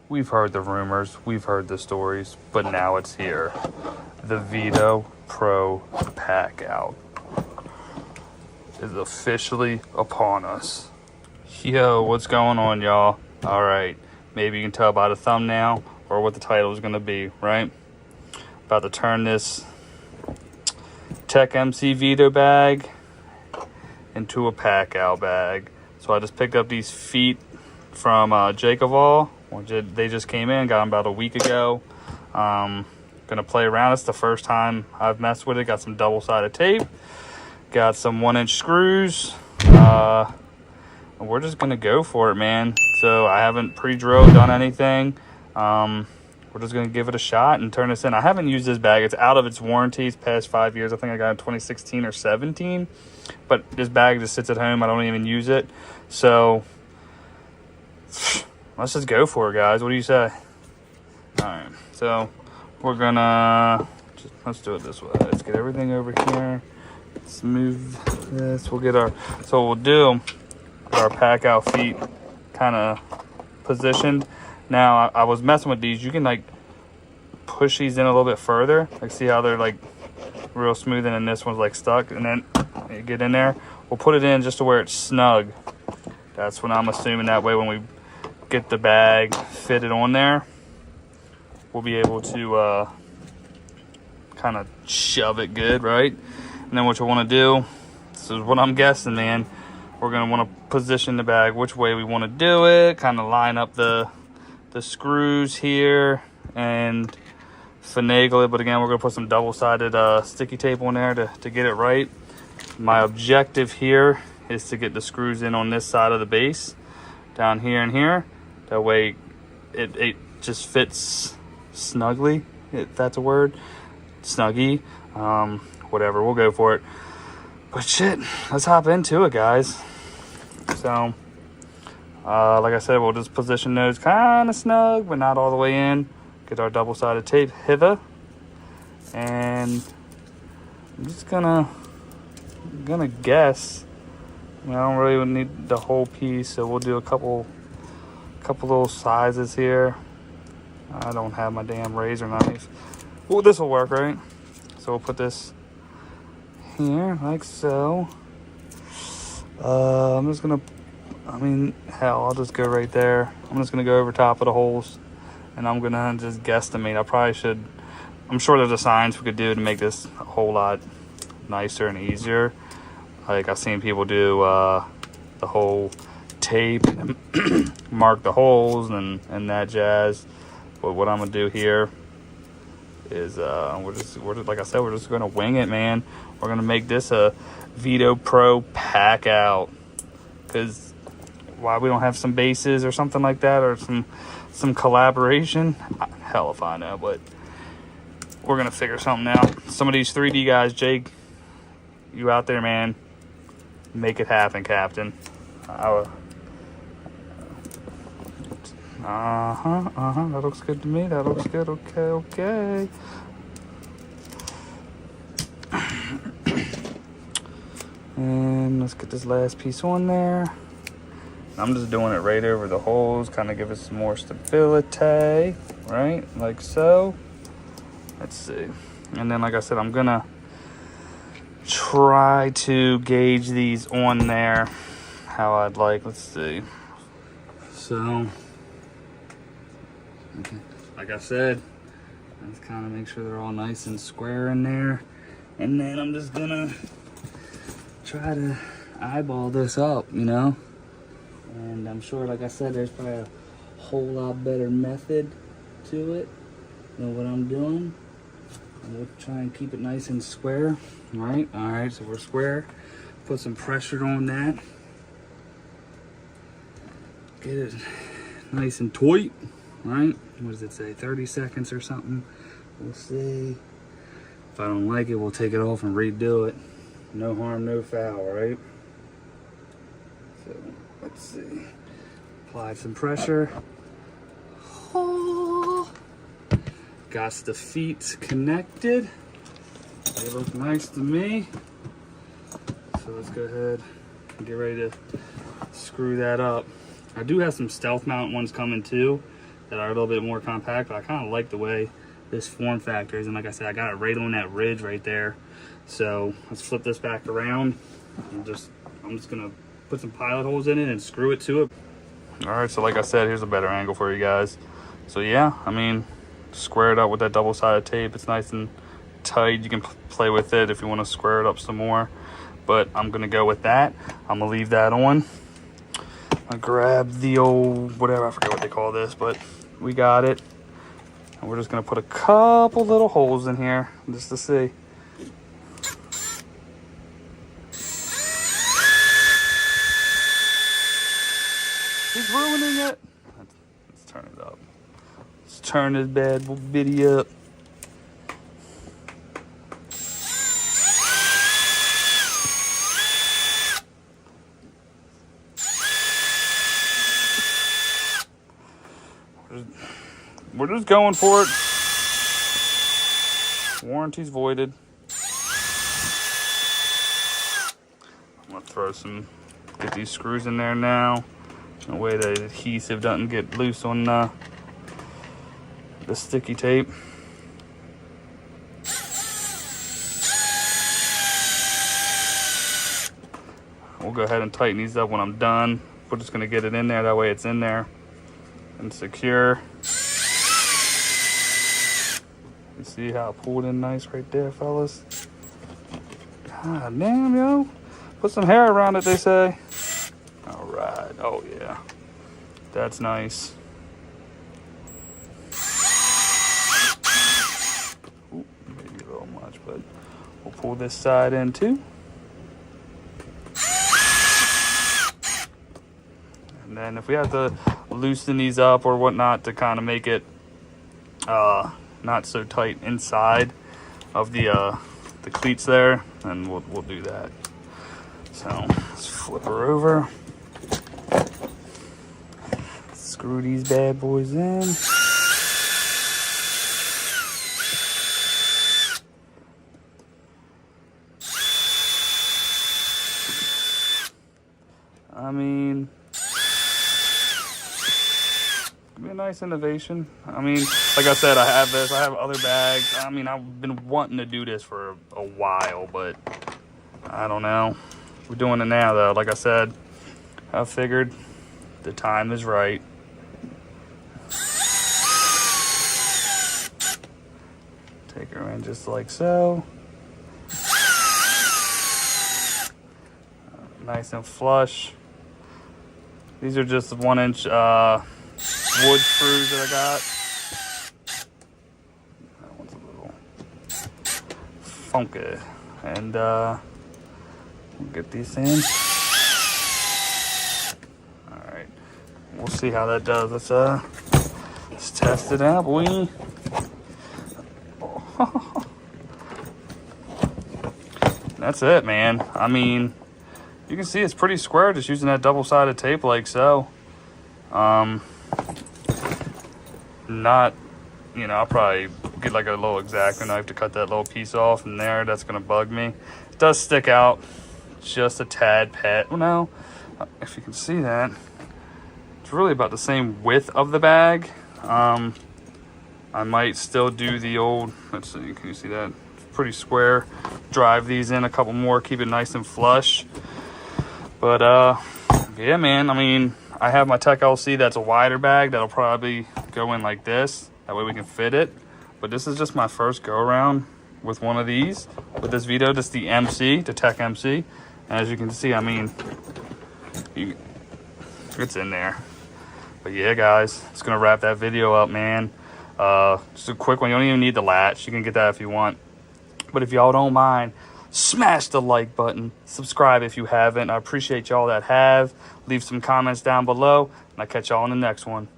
We've heard the rumors, we've heard the stories, but now it's here. The VETO Pro PACKOUT is officially upon us. Yo, what's going on, y'all? All right, maybe you can tell by the thumbnail or what the title is going to be, right? About to turn this Tech MC VETO bag into a PACKOUT bag. So I just picked up these feet from JakeOfALL. They just came in, got them about a week ago. Gonna play around. It's the first time I've messed with it. Got some double-sided tape, got some 1-inch screws. And we're just gonna go for it, man. So I haven't pre-drilled, done anything. We're just gonna give it a shot and turn this in. I haven't used this bag. It's out of its warranty. It's past 5 years. I think I got it in 2016 or 17. But this bag just sits at home. I don't even use it. So let's just go for it, guys. What do you say? All right. So we're gonna let's do it this way. Let's get everything over here. Let's move this. We'll get our. So what we'll do, get our PACKOUT feet kind of positioned. Now I was messing with these. You can like push these in a little bit further. Like see how they're like real smooth, and then this one's like stuck. And then you get in there. We'll put it in just to where it's snug. That's what I'm assuming. That way when we get the bag fitted on there, we'll be able to kind of shove it good, right? And then what you want to do, this is what I'm guessing, man, we're going to want to position the bag which way we want to do it, kind of line up the screws here and finagle it. But again, we're going to put some double-sided sticky tape on there to get it right. My objective here is to get the screws in on this side of the base, down here and here. That way it just fits snugly, if that's a word. Snuggy. Whatever, we'll go for it. But shit, let's hop into it, guys. So, like I said, we'll just position those kind of snug, but not all the way in. Get our double-sided tape hither. And I'm just gonna guess. I don't really need the whole piece, so we'll do a couple little sizes here. I don't have my damn razor knife. Well, this will work, right? So we'll put this here like so. I'm just gonna, hell, I'll just go right there. I'm just gonna go over top of the holes, and I'm gonna just guesstimate. I probably should, I'm sure there's a science we could do to make this a whole lot nicer and easier. Like I've seen people do the whole tape and mark the holes and that jazz. But what I'm gonna do here is we're just like I said, we're just gonna wing it, man. We're gonna make this a VETO Pro PACKOUT. Because why we don't have some bases or something like that, or some collaboration? Hell if I know, but we're gonna figure something out. Some of these 3D guys, Jake, you out there, man? Make it happen, Captain. That looks good to me. That looks good. Okay. And let's get this last piece on there. I'm just doing it right over the holes, kind of give it some more stability, right? Like so. Let's see. And then, like I said, I'm gonna try to gauge these on there how I'd like. Let's see. So, okay. Like I said, let's kind of make sure they're all nice and square in there. And then I'm just gonna try to eyeball this up, you know? And I'm sure, like I said, there's probably a whole lot better method to it than what I'm doing. And we'll try and keep it nice and square, right? All right, so we're square. Put some pressure on that. Get it nice and tight, right? What does it say, 30 seconds or something? We'll see. If I don't like it, we'll take it off and redo it. No harm, no foul, right? So, let's see. Apply some pressure. Oh. Got the feet connected. They look nice to me. So let's go ahead and get ready to screw that up. I do have some stealth mount ones coming too that are a little bit more compact, but I kind of like the way this form factor is. And like I said, I got it right on that ridge right there. So let's flip this back around. I'm just gonna put some pilot holes in it and screw it to it. All right, so like I said, here's a better angle for you guys. So yeah, I mean, square it up with that double-sided tape. It's nice and tight. You can play with it if you want to square it up some more, but I'm gonna go with that. I'm gonna leave that on. I grab the old whatever, I forget what they call this, but we got it, and we're just gonna put a couple little holes in here just to see. He's ruining it. Let's turn it up. Let's turn this bad bitty up. We're just going for it. Warranty's voided. I'm gonna throw get these screws in there now. No way the adhesive doesn't get loose on the sticky tape. We'll go ahead and tighten these up when I'm done. We're just gonna get it in there, that way it's in there and secure. You see how I pulled in nice right there, fellas? God damn, yo. Put some hair around it, they say. All right, oh yeah. That's nice. Ooh, maybe a little much, but we'll pull this side in too. And then if we have to loosen these up or whatnot to kind of make it not so tight inside of the cleats there, then we'll do that. So let's flip her over. Screw these bad boys in. I mean, be a nice innovation. I mean, like I said, I have this, I have other bags. I mean, I've been wanting to do this for a while, but I don't know. We're doing it now though. Like I said, I figured the time is right. Take her in just like so. Nice and flush. These are just 1-inch wood screws that I got. That one's a little funky. And we'll get these in. All right, we'll see how that does. Let's test it out, boy. That's it, man. I mean, you can see it's pretty square just using that double-sided tape like so. Not, you know, I'll probably get like a little X-Acto knife to cut that little piece off in there. That's gonna bug me. It does stick out just a tad pet. Well, no, if you can see that, it's really about the same width of the bag. I might still do the old, let's see, can you see that? It's pretty square. Drive these in a couple more, keep it nice and flush. But yeah, man, I mean, I have my Tech LC that's a wider bag that'll probably go in like this. That way we can fit it. But this is just my first go around with one of these. With this VETO, just the MC, the Tech MC. And as you can see, I mean, it's in there. But yeah, guys, it's gonna wrap that video up, man. Just a quick one. You don't even need the latch. You can get that if you want. But if y'all don't mind, smash the like button. Subscribe if you haven't. I appreciate y'all that have. Leave some comments down below. And I'll catch y'all in the next one.